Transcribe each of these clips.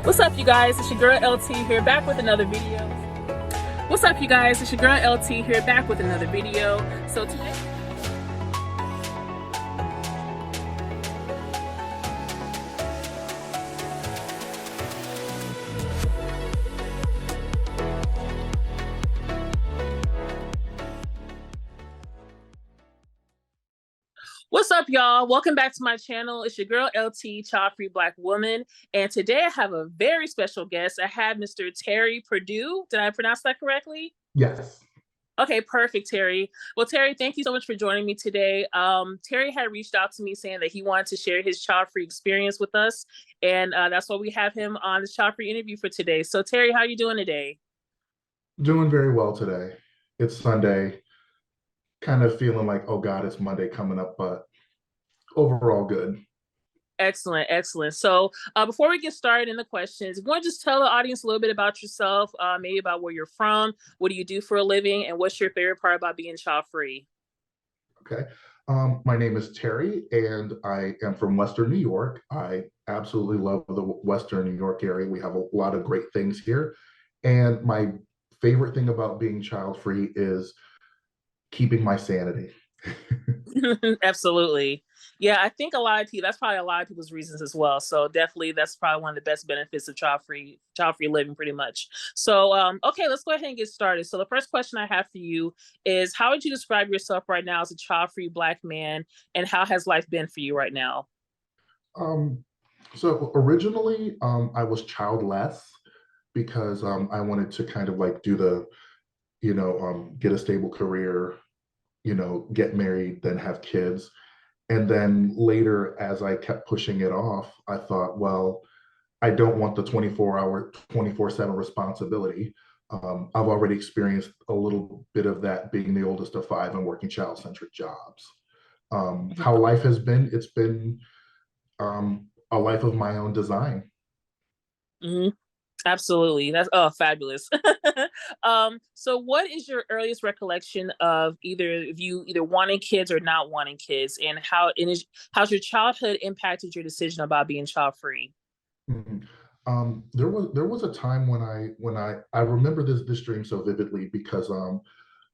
What's up, you guys? It's your girl LT here, back with another video. What's up, you guys? It's your girl LT here, back with another video. So today, what's up, y'all? Welcome back to my channel. It's your girl LT, Childfree Black woman, and today I have a very special guest. I have Mr. Terry Purdue. Did I pronounce that correctly? Yes. Okay, perfect, Terry. Well, Terry, thank you so much for joining me today. Terry had reached out to me saying that he wanted to share his child-free experience with us, and that's why we have him on this child-free interview for today. So, Terry, how are you doing today? Doing very well today. It's Sunday. Kind of feeling like, oh God, it's Monday coming up, but overall good. Excellent, excellent. So before we get started in the questions, you want to just tell the audience a little bit about yourself, maybe about where you're from, what do you do for a living, and what's your favorite part about being child-free? Okay. My name is Terry, and I am from Western New York. I absolutely love the Western New York area. We have a lot of great things here. And my favorite thing about being child-free is keeping my sanity. Absolutely. Yeah, I think a lot of people, that's probably a lot of people's reasons as well. So definitely that's probably one of the best benefits of child-free living pretty much. So okay, let's go ahead and get started. So the first question I have for you is, how would you describe yourself right now as a child-free Black man, and how has life been for you right now? Um, so originally, I was childless because I wanted to kind of like do the, get a stable career, get married, then have kids. And then later, as I kept pushing it off, I thought, well, I don't want the 24-hour, 24/7 responsibility. I've already experienced a little bit of that being the oldest of five and working child-centric jobs. How life has been, it's been a life of my own design. Mm-hmm. Absolutely. That's fabulous. So what is your earliest recollection of either wanting kids or not wanting kids, and how's your childhood impacted your decision about being child free? Mhm. There was a time when I remember this dream so vividly because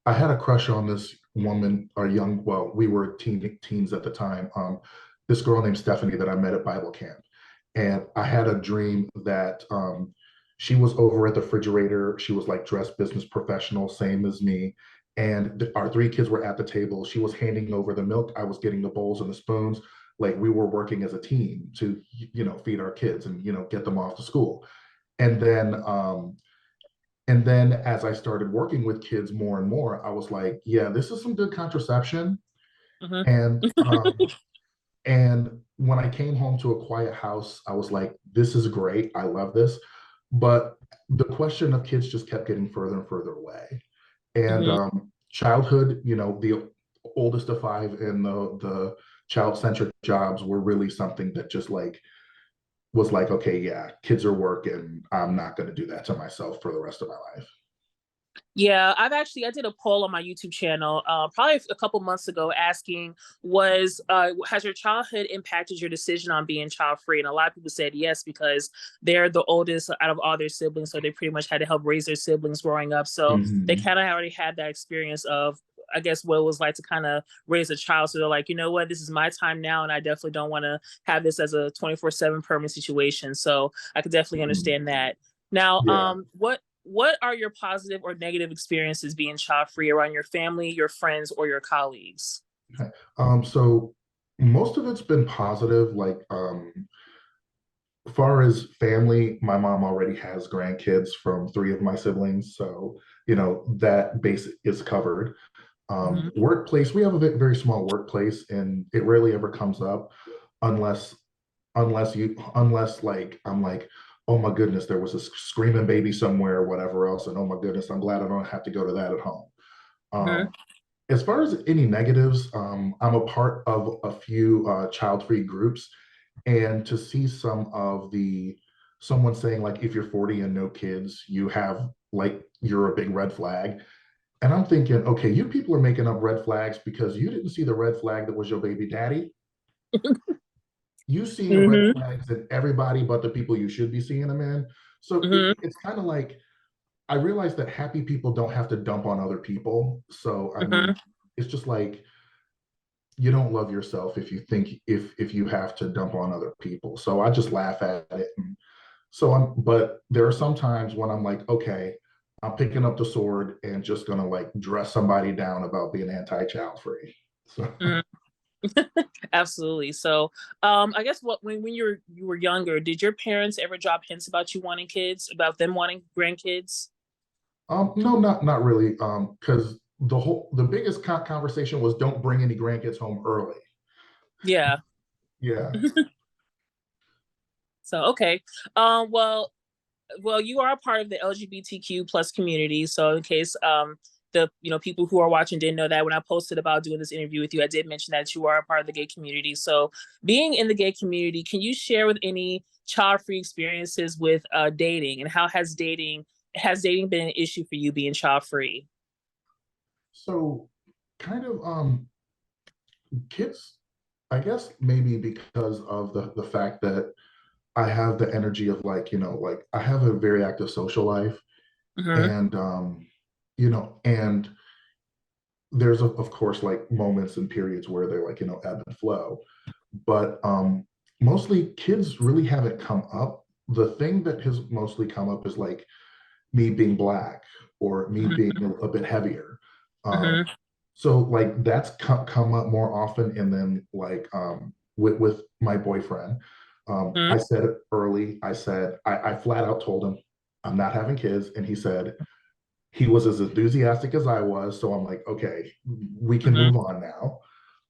I had a crush on this woman, or young, well, we were teens at the time. This girl named Stephanie that I met at Bible camp. And I had a dream that she was over at the refrigerator. She was like dressed business professional, same as me. And our three kids were at the table. She was handing over the milk. I was getting the bowls and the spoons. Like we were working as a team to, feed our kids and, get them off to school. And then as I started working with kids more and more, I was like, yeah, this is some good contraception. Mm-hmm. And and when I came home to a quiet house, I was like, this is great. I love this. But the question of kids just kept getting further and further away. And Mm-hmm. childhood, the oldest of five and the child-centric jobs were really something that just like was like, okay, yeah, kids are working. I'm not going to do that to myself for the rest of my life. Yeah, I did a poll on my YouTube channel probably a couple months ago asking, has your childhood impacted your decision on being child free? And a lot of people said yes, because they're the oldest out of all their siblings, so they pretty much had to help raise their siblings growing up. So they Mhm. kind of already had that experience of, I guess, what it was like to kind of raise a child. So they're like, you know what, this is my time now, and I definitely don't want to have this as a 24/7 permanent situation. So I could definitely Mhm. understand that. Now, Yeah. what are your positive or negative experiences being child free around your family, your friends, or your colleagues? Okay. So most of it's been positive. Like, far as family, my mom already has grandkids from three of my siblings, so that base is covered. Mm-hmm. Workplace, we have a very small workplace, and it rarely ever comes up unless unless like I'm like, oh my goodness, there was a screaming baby somewhere or whatever else, and oh my goodness, I'm glad I don't have to go to that at home. Mm-hmm. Um, as far as any negatives, I'm a part of a few child-free groups, and to see someone saying like, if you're 40 and no kids, you're a big red flag. And I'm thinking, okay, you people are making up red flags because you didn't see the red flag that was your baby daddy. you see red Mm-hmm. flags in everybody but the people you should be seeing them in. So Mm-hmm. it's kind of like I realize that happy people don't have to dump on other people. So I mean, Mm-hmm. it's just like you don't love yourself if you think if you have to dump on other people. So I just laugh at it. And so but there are some times when I'm like, okay, I'm picking up the sword and just gonna like dress somebody down about being anti-child free. So Mm-hmm. Absolutely. So, I guess when you were younger, did your parents ever drop hints about you wanting kids, about them wanting grandkids? no, not really. Because the biggest conversation was don't bring any grandkids home early. Yeah. Yeah. So okay. Well, you are a part of the LGBTQ plus community. So in case the people who are watching didn't know that when I posted about doing this interview with you, I did mention that you are a part of the gay community. So being in the gay community, can you share with any child-free experiences with dating, and how has dating been an issue for you being child-free? So kind of kids, I guess maybe because of the fact that I have the energy of like, like I have a very active social life Mm-hmm. and and there's of course like moments and periods where they're like, ebb and flow. But mostly kids really haven't come up. The thing that has mostly come up is like me being black or me being a bit heavier. Um, Mm-hmm. so like that's come up more often. And then like with my boyfriend, Mm-hmm. I said it early. I flat out told him I'm not having kids, and he said he was as enthusiastic as I was. So I'm like, okay, we can Mm-hmm. move on now.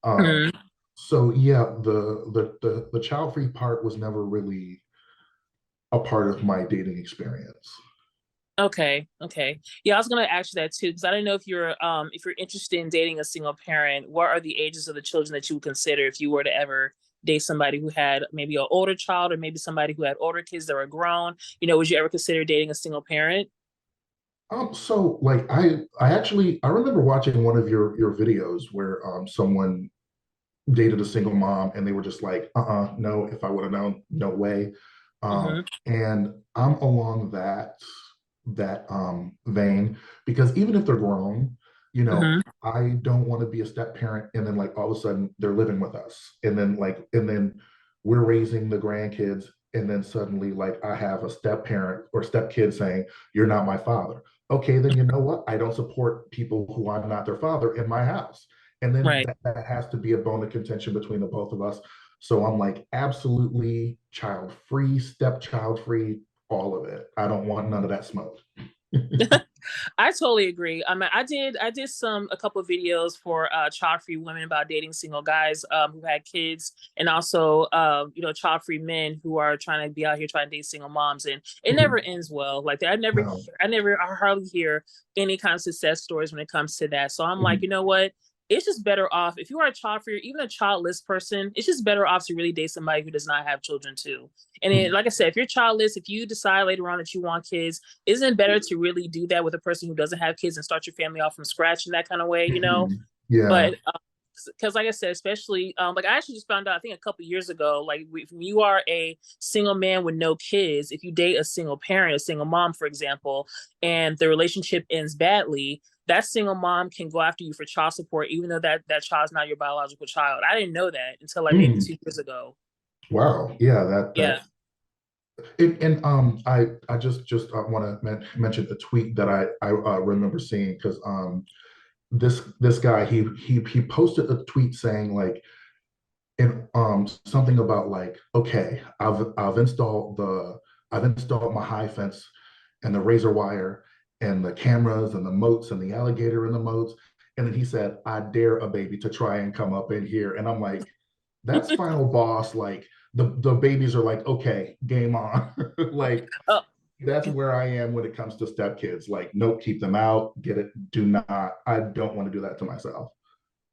Um, Mm-hmm. so yeah, the child free part was never really a part of my dating experience. Okay, okay. Yeah, I was gonna ask you that too, because I don't know if you're interested in dating a single parent. What are the ages of the children that you would consider if you were to ever date somebody who had maybe an older child, or maybe somebody who had older kids that were grown? Would you ever consider dating a single parent? So like I remember watching one of your videos where someone dated a single mom and they were just like, no, if I would have known, no way. Mm-hmm. And I'm along that vein because even if they're grown, Mm-hmm. I don't want to be a step parent and then like all of a sudden they're living with us and then we're raising the grandkids and then suddenly like I have a step parent or step kid saying you're not my father. Okay, then you know what? I don't support people who I'm not their father in my house. And then Right. that has to be a bone of contention between the both of us. So I'm like, absolutely child free, stepchild free, all of it. I don't want none of that smoke. I totally agree. I mean, I did a couple of videos for child-free women about dating single guys who had kids, and also child-free men who are trying to be out here trying to date single moms, and it never ends well. Like No. I hardly hear any kind of success stories when it comes to that. So I'm like, you Mhm. know what? It's just better off if you are a child-free or even a childless person. It's just better off to really date somebody who does not have children too. And then, like I said, if you're childless, if you decide later on that you want kids, isn't it better to really do that with a person who doesn't have kids and start your family off from scratch in that kind of way? Mhm. Yeah. But because like I said, especially like I actually just found out I think a couple years ago, like when you are a single man with no kids, if you date a single parent, a single mom, for example, and the relationship ends badly, that single mom can go after you for child support, even though that child's not your biological child. I didn't know that until like maybe Mm. 2 years ago. Wow. Yeah. Yeah. And I just want to mention a tweet that I remember seeing because this guy he posted a tweet saying like and something about like okay I've installed my high fence and the razor wire and the cameras and the moats and the alligator in the moats, and then he said I dare a baby to try and come up in here, and I'm like that's final boss. Like the babies are like okay, game on. Like Oh, that's where I am when it comes to stepkids. Like nope, keep them out, get it, do not, I don't want to do that to myself.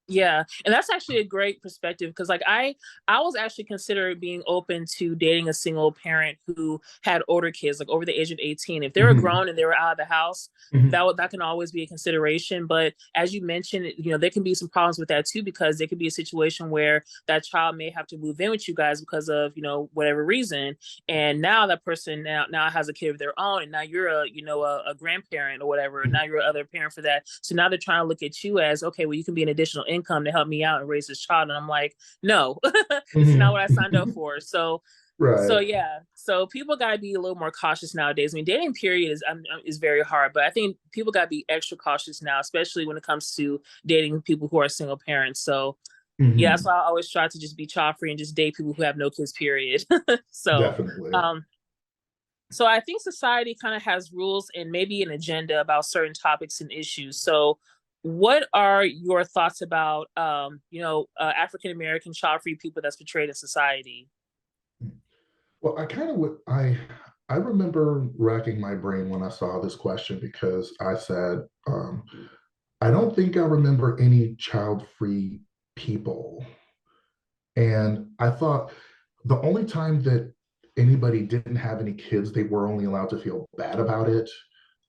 Yeah, and that's actually a great perspective because like I was actually considering being open to dating a single parent who had older kids like over the age of 18. If they were Hmm. grown and they were out of the house, Hmm. that can always be a consideration, but as you mentioned, there can be some problems with that too because there could be a situation where that child may have to move in with you guys because of, whatever reason, and now that person now has a kid of their own and now you're a grandparent or whatever, now you're other parent for that. So now they're trying to look at you as, okay, well, you can be an additional income to help me out and raise this child. And I'm like, no, this is not what I signed up Hmm. for. So Right. yeah, so people got to be a little more cautious nowadays. I mean, dating period is very hard, but I think people got to be extra cautious now, especially when it comes to dating people who are single parents. So yeah, that's Hmm. why I always try to just be child free and just date people who have no kids. Period. so Definitely. um, so I think society kind of has rules and maybe an agenda about certain topics and issues. So what are your thoughts about African American child free people that's portrayed in society? Well, I kind of would I remember racking my brain when I saw this question because I said, I don't think I remember any child-free people. And I thought the only time that anybody didn't have any kids, they were only allowed to feel bad about it,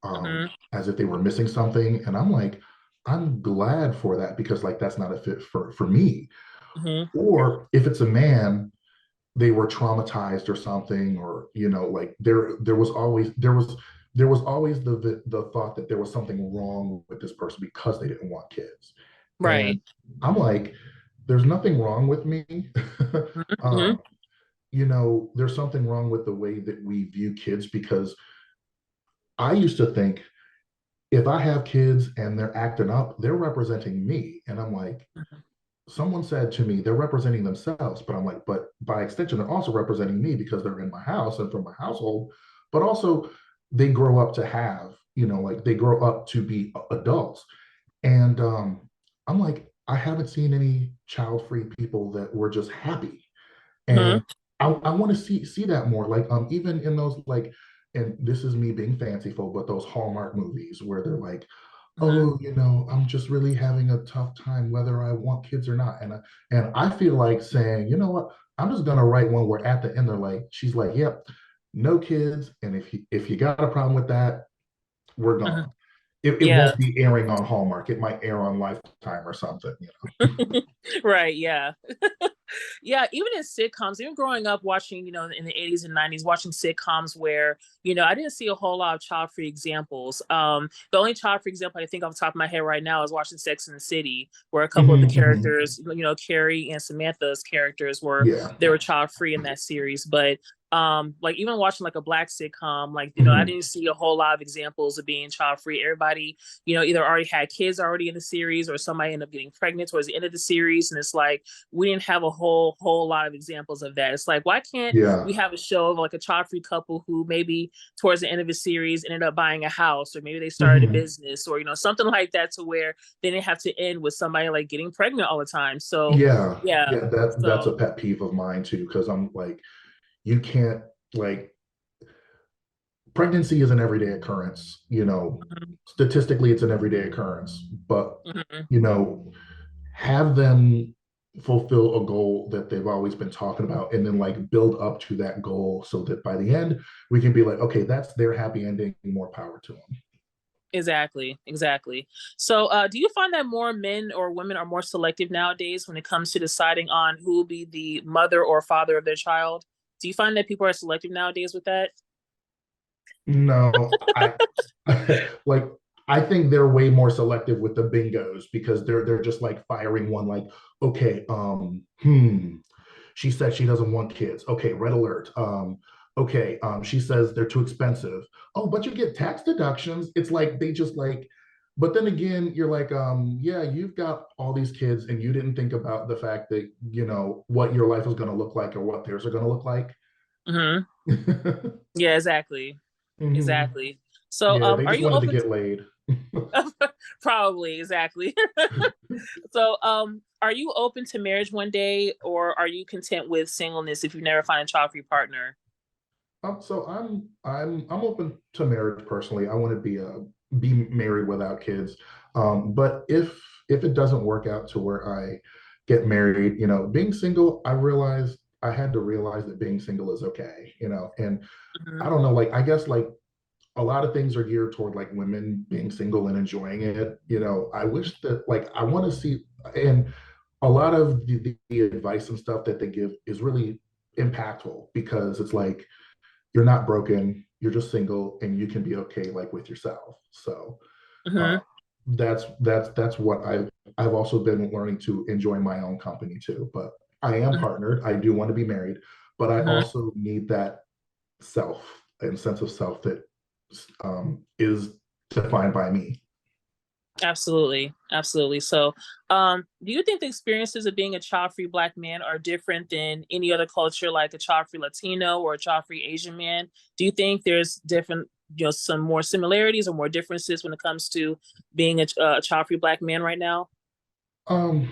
Hmm. as if they were missing something. And I'm like, I'm glad for that because like that's not a fit for me. Hmm. Or if it's a man, they were traumatized or something, or like there was always the thought that there was something wrong with this person because they didn't want kids. And Right. I'm like, there's nothing wrong with me. Hmm. um, there's something wrong with the way that we view kids because I used to think if I have kids and they're acting up, they're representing me. And I'm like, someone said to me, they're representing themselves, but I'm like, but by extension, they're also representing me because they're in my house and from my household, but also they grow up to have, like they grow up to be adults. And I'm like, I haven't seen any child-free people that were just happy. Hmm. And I want to see that more. Like even in those like, and this is me being fanciful, but those Hallmark movies where they're like, Hmm. oh, I'm just really having a tough time whether I want kids or not. And I feel like saying, you know what, I'm just gonna write one where at the end they're like, she's like, yep, no kids. And if you got a problem with that, we're Hmm. gone. It Yeah. won't be airing on Hallmark. It might air on Lifetime or something. Right. Yeah. Yeah, even in sitcoms, even growing up watching, in the 80s and 90s, watching sitcoms where, I didn't see a whole lot of child-free examples. The only child-free example I think off the top of my head right now is watching Sex and the City, where a couple of the Hmm. Hmm. characters, Carrie and Samantha's characters Yeah. they were child-free in that series. But like even watching like a black sitcom, like, I Hmm. didn't see a whole lot of examples of being child-free. Everybody, either already had kids already in the series or somebody ended up getting pregnant towards the end of the series. And it's like we didn't have a whole lot of examples of that. It's like, why can't Yeah. we have a show of like a child-free couple who maybe towards the end of a series ended up buying a house, or maybe they started a Hmm. business, or something like that, to where they didn't have to end with somebody like getting pregnant all the time. So Yeah. yeah. Yeah. That's a So pet peeve of mine too, because I'm like, you can't like pregnancy is an everyday occurrence. mhm, Statistically, it's an everyday occurrence, but mhm. you know, have them fulfill a goal that they've always been talking about and then like build up to that goal so that by the end we can be like, okay, that's their happy ending, more power to them. Exactly. So, do you find that more men or women are more selective nowadays when it comes to deciding on who will be the mother or father of their child? Do you find that people are selective nowadays with that? No, I like I think they're way more selective with the bingos because they're just like firing one like, okay, she said she doesn't want kids. Okay, red alert. Okay, she says they're too expensive. Oh, but you get tax deductions. It's like they just like, but then again, you're like, yeah, you've got all these kids and you didn't think about the fact that, what your life is going to look like or what theirs are going to look like. Hmm. Yeah, exactly. Hmm. Exactly. So, Yeah, they are just you wanted to open get laid. probably exactly. So, are you open to marriage one day, or are you content with singleness if you never find a child-free partner? So I'm open to marriage personally. I want to be married without kids. But if it doesn't work out to where I get married, being single, I had to realize that being single is okay, and I Mhm. don't know, like I guess like a lot of things are geared toward like women being single and enjoying it. I wish that like I want to see, and a lot of the advice and stuff that they give is really impactful because it's like you're not broken, you're just single, and you can be okay like with yourself. So uh, Mhm. that's what I've also been learning to enjoy my own company too. But I am partnered. I do want to be married, but I Mhm. also need that self and sense of self that is defined by me. Absolutely. Absolutely. So, do you think the experiences of being a child-free Black man are different than any other culture, like a child-free Latino or a child-free Asian man? Do you think there's different, some more similarities or more differences when it comes to being a child-free Black man right now? Um,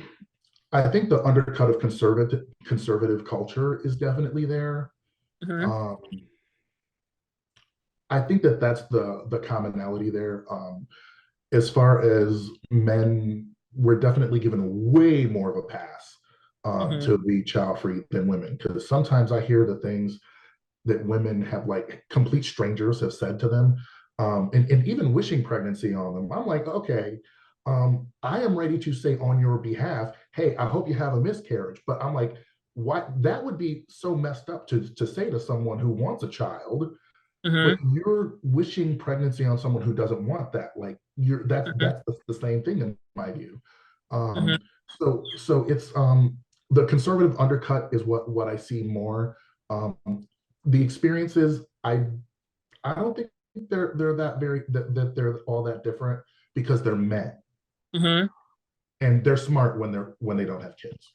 I think the undercut of conservative culture is definitely there. Hmm. Um, I think that that's the commonality there. As far as men, we're definitely given way more of a pass Hmm. to be child free than women. Because sometimes I hear the things that women have, like complete strangers have said to them, and even wishing pregnancy on them. I'm like, okay, I am ready to say on your behalf, hey, I hope you have a miscarriage. But I'm like, what? That would be so messed up to say to someone who wants a child, but Hmm. you're wishing pregnancy on someone who doesn't want that. Like you're Hmm. that's the same thing in my view. Hmm. So it's the conservative undercut is what I see more. Um, the experiences, I don't think they're that they're all that different because they're men Hmm. and they're smart when they don't have kids.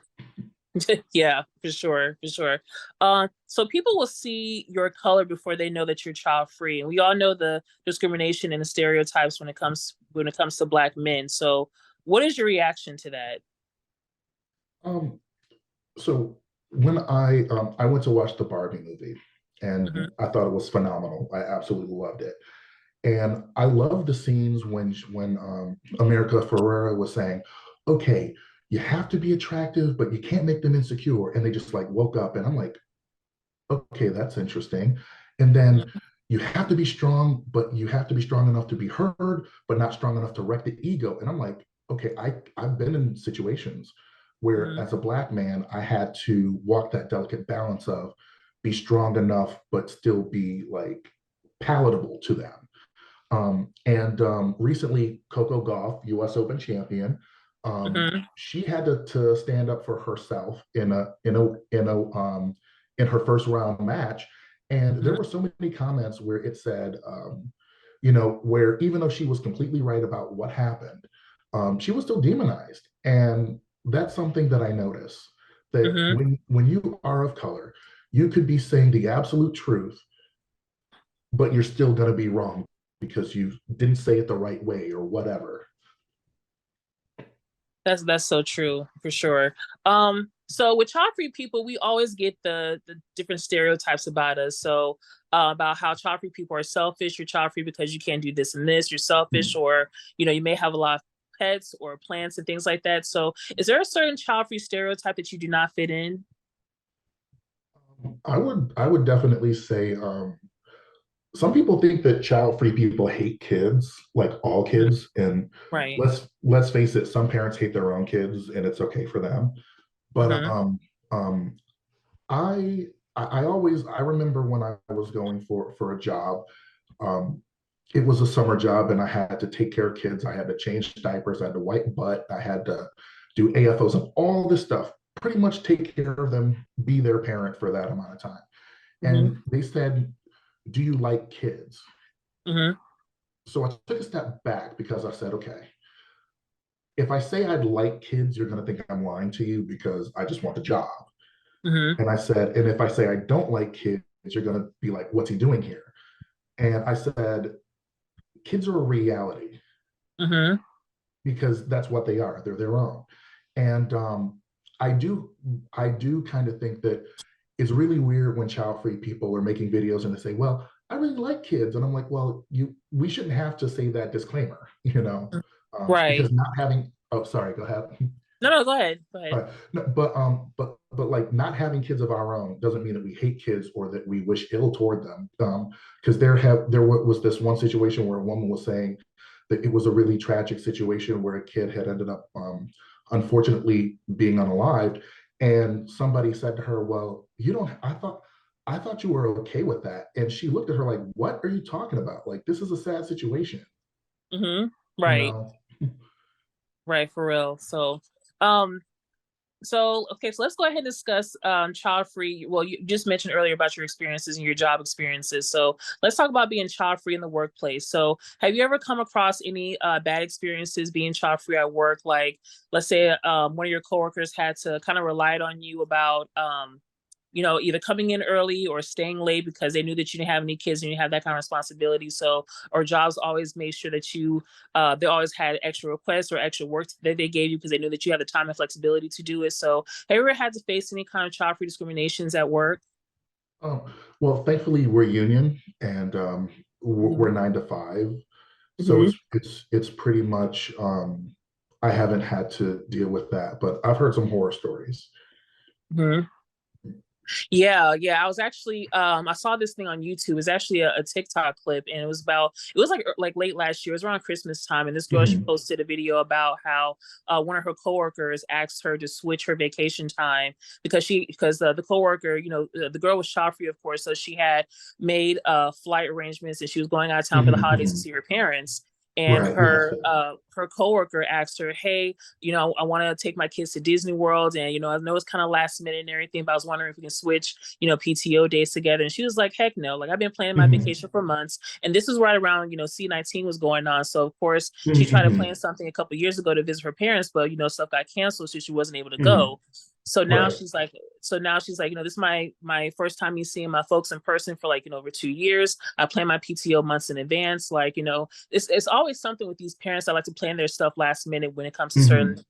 Yeah, for sure, for sure. So people will see your color before they know that you're child free, and we all know the discrimination and the stereotypes when it comes to Black men. So, what is your reaction to that? Um, so when I went to watch the Barbie movie and Hmm. I thought it was phenomenal. I absolutely loved it. And I love the scenes when America Ferrera was saying, "Okay, you have to be attractive, but you can't make them insecure." And they just like woke up, and I'm like, "Okay, that's interesting." And then you have to be strong, but you have to be strong enough to be heard, but not strong enough to wreck the ego. And I'm like, "Okay, I've been in situations where, Hmm. as a Black man, I had to walk that delicate balance of be strong enough, but still be like palatable to them." And recently, Coco Gauff, U.S. Open champion, Hmm. she had to stand up for herself in her first round match, and there Hmm. were so many comments where it said, where even though she was completely right about what happened, she was still demonized, and that's something that I notice that Hmm. when you are of color, you could be saying the absolute truth but you're still going to be wrong because you didn't say it the right way or whatever. That's so true for sure. So with child free people, we always get the different stereotypes about us. So about how child free people are selfish. You're child free because you can't do this and this. You're selfish, or you may have a lot of pets or plants and things like that. So is there a certain child free stereotype that you do not fit in? I would definitely say some people think that child-free people hate kids, like all Mhm. kids, and Right. let's face it, some parents hate their own kids, and it's okay for them. But Hmm. um, I remember when I was going for a job, um, it was a summer job, and I had to take care of kids. I had to change diapers, I had to wipe butt, I had to do AFOs and all this stuff. Pretty much take care of them, be their parent for that amount of time. Hmm. And they said, "Do you like kids?" Hmm. So I took a step back because I said, okay, if I say I'd like kids, you're going to think I'm lying to you because I just want the job. Hmm. And I said, and if I say I don't like kids, you're going to be like, what's he doing here? And I said, kids are a reality Hmm. because that's what they are. They're their own. And I do, I do kind of think that it's really weird when child-free people are making videos and they say, well, I really like kids. And I'm like, well, we shouldn't have to say that disclaimer, because Right. not having Oh, sorry, go ahead. No, no, go ahead. Go ahead. No, but like not having kids of our own doesn't mean that we hate kids or that we wish ill toward them. Because was this one situation where a woman was saying that it was a really tragic situation where a kid had ended up unfortunately being unalived, and somebody said to her, "Well, you don't. I thought you were okay with that," and she looked at her like, "What are you talking about? Like this is a sad situation, Mm-hmm. you Right. know." Right. For real. Um, okay, so let's go ahead and discuss child free. Well, you just mentioned earlier about your experiences and your job experiences. So let's talk about being child free in the workplace. So have you ever come across any bad experiences being child free at work? Like, let's say one of your coworkers had to kind of relied on you about either coming in early or staying late because they knew that you didn't have any kids and you have that kind of responsibility. So, or jobs always made sure that they always had extra requests or extra work that they gave you because they knew that you had the time and flexibility to do it. So, have you ever had to face any kind of child free discriminations at work? Oh, well, thankfully we're union and we're Mm-hmm. 9 to 5, so Mm-hmm. it's pretty much I haven't had to deal with that, but I've heard some horror stories. Mm-hmm. Yeah, yeah. I was actually I saw this thing on YouTube. It's actually a TikTok clip and it was like late last year. It was around Christmas time and this girl she Mhm. posted a video about how one of her coworkers asked her to switch her vacation time because the coworker, the girl was child free of course, so she had made flight arrangements and she was going out of town for the Mhm, holidays to mhm. see her parents. And Right, yes. her coworker asked her, "Hey, I want to take my kids to Disney World, and I know it's kind of last minute and everything, but I was wondering if we can switch, PTO days together." And she was like, "Heck no! Like I've been planning my Mhm, vacation for months, and this was right around C-19 was going on. So of course she tried to plan mhm, something a couple years ago to visit her parents, but stuff got canceled, so she wasn't able to mhm. go. So now Right. she's like, this is my first time me seeing my folks in person for like over 2 years. I plan my PTO months in advance. Like it's always something with these parents that like to plan their stuff last minute when it comes to Mhm,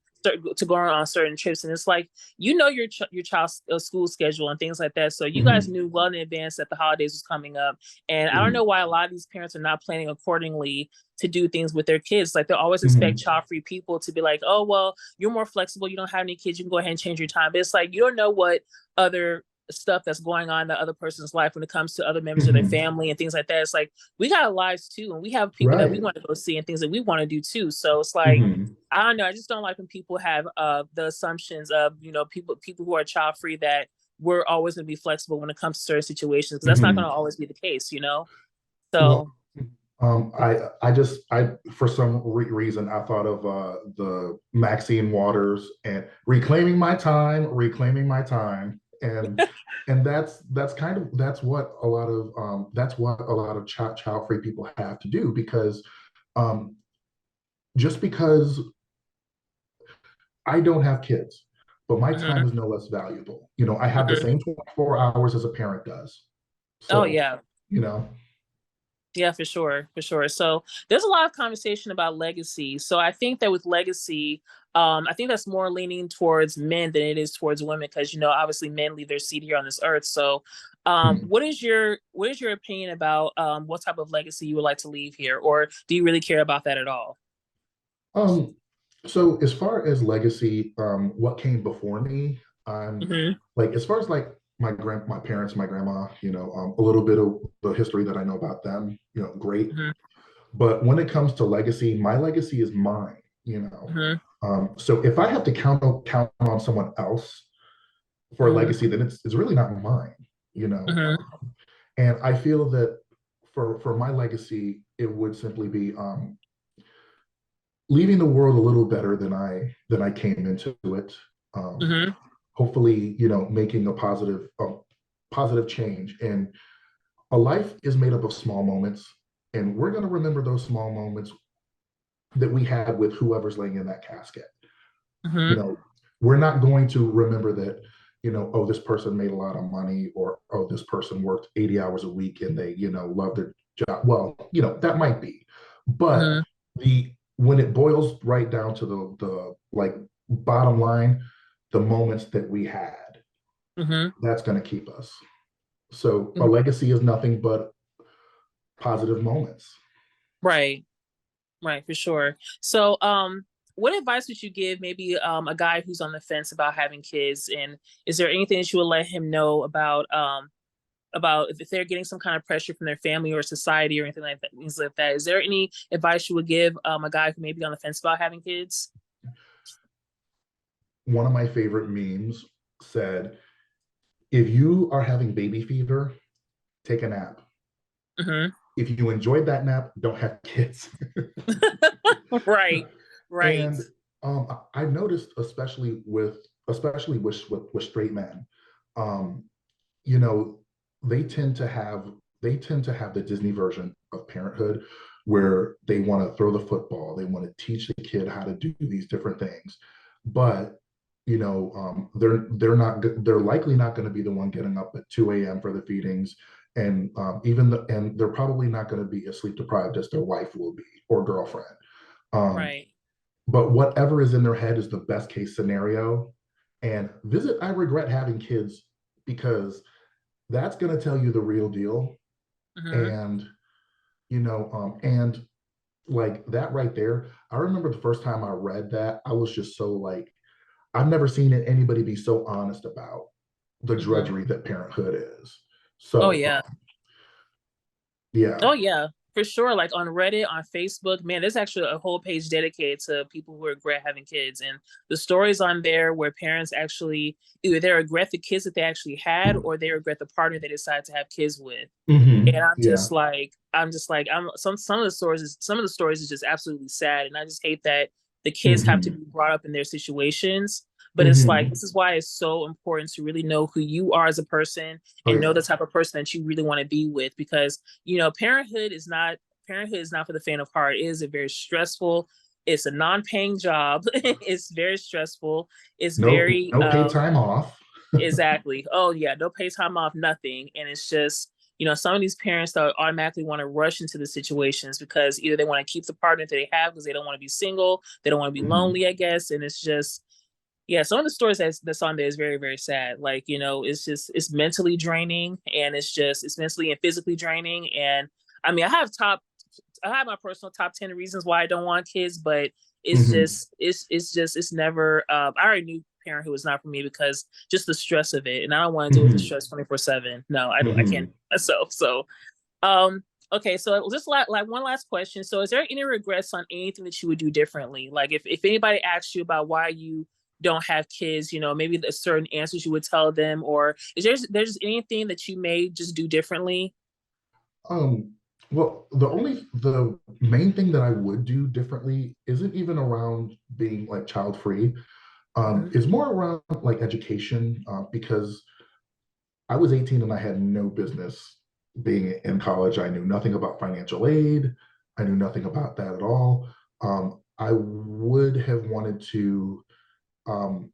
to going on certain trips, and it's like your child's school schedule and things like that, so you guys mhm, knew well in advance that the holidays was coming up, and I don't know mhm, why a lot of these parents are not planning accordingly to do things with their kids. Like they always expect mhm, child free people to be like, oh well, you're more flexible, you don't have any kids, you can go ahead and change your time, but it's like you don't know what other stuff that's going on in the other person's life when it comes to other members of their mhm. family and things like that. It's like we got lives too, and we have people that we Right. want to go see and things that we want to do too. So it's like Mhm, I don't know. I just don't like when people have the assumptions of people who are child free that we're always going to be flexible when it comes to certain situations because that's not going to mhm. always be the case. Well, So I for some reason I thought of the Maxine Waters and reclaiming my time, and that's kind of that's what a lot of child free people have to do because um, just because I don't have kids, but my time mhm, is no less valuable. I have the mhm. same 24 hours as a parent does, Oh so yeah. you know. Yeah, for sure, for sure. So there's a lot of conversation about legacy. So I think that with legacy, I think that's more leaning towards men than it is towards women because obviously men leave their seed here on this earth. So, Mhm. what is your opinion about what type of legacy you would like to leave here, or do you really care about that at all? Um, so as far as legacy, what came before me, Hmm. like as far as like my parents, my grandma, a little bit of the history that I know about them, great. Hmm. But when it comes to legacy, my legacy is mine. Hmm. So if I have to count on someone else for a Hmm. legacy, then it's really not mine, you know. Hmm. And I feel that for my legacy, it would simply be leaving the world a little better than I came into it. Um, Hmm. hopefully, making a positive change. And a life is made up of small moments, and we're going to remember those small moments that we had with whoever's laying in that casket. You Hmm. know, we're not going to remember that. Oh, this person made a lot of money, or oh, this person worked 80 hours a week and they, love their job. Well, that might be, but Hmm. the when it boils right down to the like bottom line, the moments that we had, Hmm. that's going to keep us. So a legacy is nothing but positive moments. Right. Right, for sure. So, what advice would you give maybe a guy who's on the fence about having kids? And is there anything that you would let him know about if they're getting some kind of pressure from their family or society or anything like that, things like that? Is there any advice you would give a guy who may be on the fence about having kids? One of my favorite memes said, if you are having baby fever, take a nap. Mm-hmm. If you enjoyed that nap, don't have kids. Right, right. And I've noticed, especially with straight men, um, you know, they tend to have the Disney version of parenthood, where they want to throw the football, they want to teach the kid how to do these different things, but they're likely not going to be the one getting up at 2 a.m. for the feedings, and and they're probably not going to be as sleep deprived as their wife will be or girlfriend. Um, Right. but whatever is in their head is the best case scenario. And visit I regret having kids, because that's going to tell you the real deal. Mm-hmm. And and like that right there, I remember the first time I read that, I was just so like, I've never seen anybody be so honest about the Mm-hmm. drudgery that parenthood is. Oh So yeah. yeah. Oh yeah, for sure. Like on Reddit, on Facebook, man, there's actually a whole page dedicated to people who regret having kids, and the stories on there where parents actually either they regret the kids that they actually had, or they regret the partner they decided to have kids with. And I'm Yeah. just like, I'm some of the stories is just absolutely sad, and I just hate that the kids have to hmm be brought up in their situations. But it's like hmm this is why it's so important to really know who you are as a person Oh and know yeah. the type of person that you really want to be with, because parenthood is not for the faint of heart. It is a very stressful. It's a non-paying job. It's very stressful. It's very No paid time off. exactly. Oh yeah, no pay time off, nothing. And it's just, some of these parents that automatically want to rush into the situations because either they want to keep the partner that they have because they don't want to be single, they don't want to be hmm lonely, I guess. And it's just, yeah, some of the stories that's on there is very, very sad. Like, it's mentally draining, and it's mentally and physically draining. And I mean, I have my personal top 10 reasons why I don't want kids, but hmm it's never, I already knew parenthood was not for me because just the stress of it. And I don't want to deal with the hmm stress 24/7. No, I can't hmm do myself. So, um, okay. So just like one last question. So is there any regrets on anything that you would do differently? Like if anybody asks you about why you don't have kids, maybe the certain answers you would tell them, or is there's just anything that you may just do differently? Um, well, the main thing that I would do differently isn't even around being like child free. Mm-hmm. Is more around like education, because I was 18 and I had no business being in college. I knew nothing about financial aid. I knew nothing about that at all. I would have wanted to um,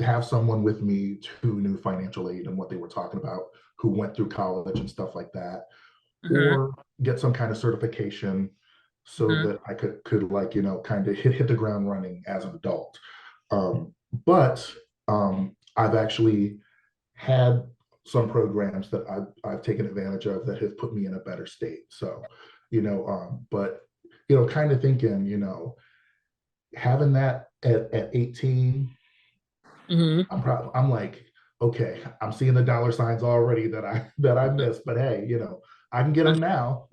have someone with me who knew financial aid and what they were talking about, who went through college and stuff like that, Mm-hmm. or get some kind of certification so Mm-hmm. that I could like kind of hit the ground running as an adult. But I've actually had some programs that I've taken advantage of that have put me in a better state. So, but kind of thinking, having that at 18, Mm-hmm. I'm like, okay, I'm seeing the dollar signs already that I missed, but hey, I can get them now.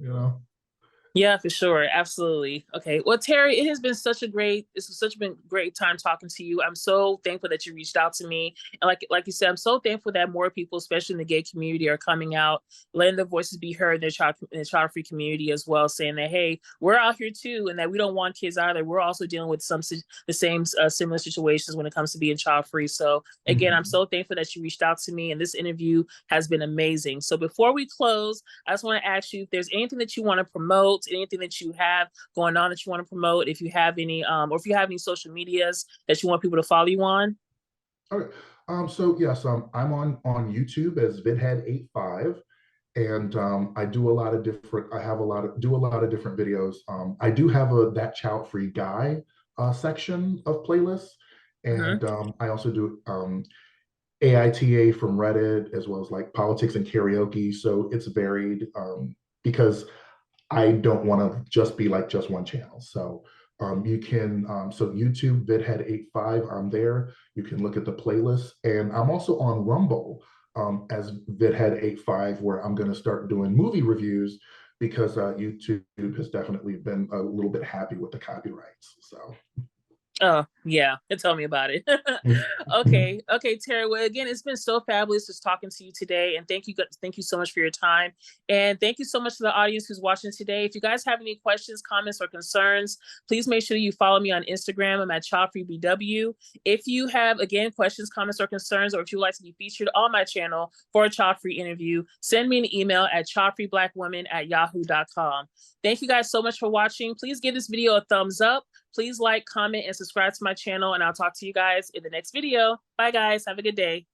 Yeah, for sure. Absolutely. Okay. Well, Terry, it's such been great time talking to you. I'm so thankful that you reached out to me. And like you said, I'm so thankful that more people, especially in the gay community, are coming out, letting their voices be heard in the child free community as well, saying that, hey, we're out here too, and that we don't want kids either. We're also dealing with the same similar situations when it comes to being child free. So again, I'm Mhm. so thankful that you reached out to me, and this interview has been amazing. So before we close, I just want to ask you if there's anything that you want to promote, anything that you have going on that you want to promote, if you have any, or if you have any social medias that you want people to follow you on. Okay. So yes, I'm on YouTube as vidhead85, and I do a lot of different. I have a lot of do a lot of different videos. I do have a that child free guy section of playlists, Mm-hmm. and I also do AITA from Reddit, as well as like politics and karaoke. So it's varied, because I don't want to just be like just one channel. So You can, so YouTube, vidhead85, I'm there. You can look at the playlist. And I'm also on Rumble as vidhead85, where I'm going to start doing movie reviews because YouTube has definitely been a little bit happy with the copyrights. So. Oh, yeah. Tell me about it. Okay. Okay, Terry. Well, again, it's been so fabulous just talking to you today. And thank you so much for your time. And thank you so much to the audience who's watching today. If you guys have any questions, comments, or concerns, please make sure you follow me on Instagram. I'm at ChildfreeBW. If you have, again, questions, comments, or concerns, or if you'd like to be featured on my channel for a Childfree interview, send me an email at childfreeblackwoman@yahoo.com. Thank you guys so much for watching. Please give this video a thumbs up. Please like, comment, and subscribe to my channel, and I'll talk to you guys in the next video. Bye, guys. Have a good day.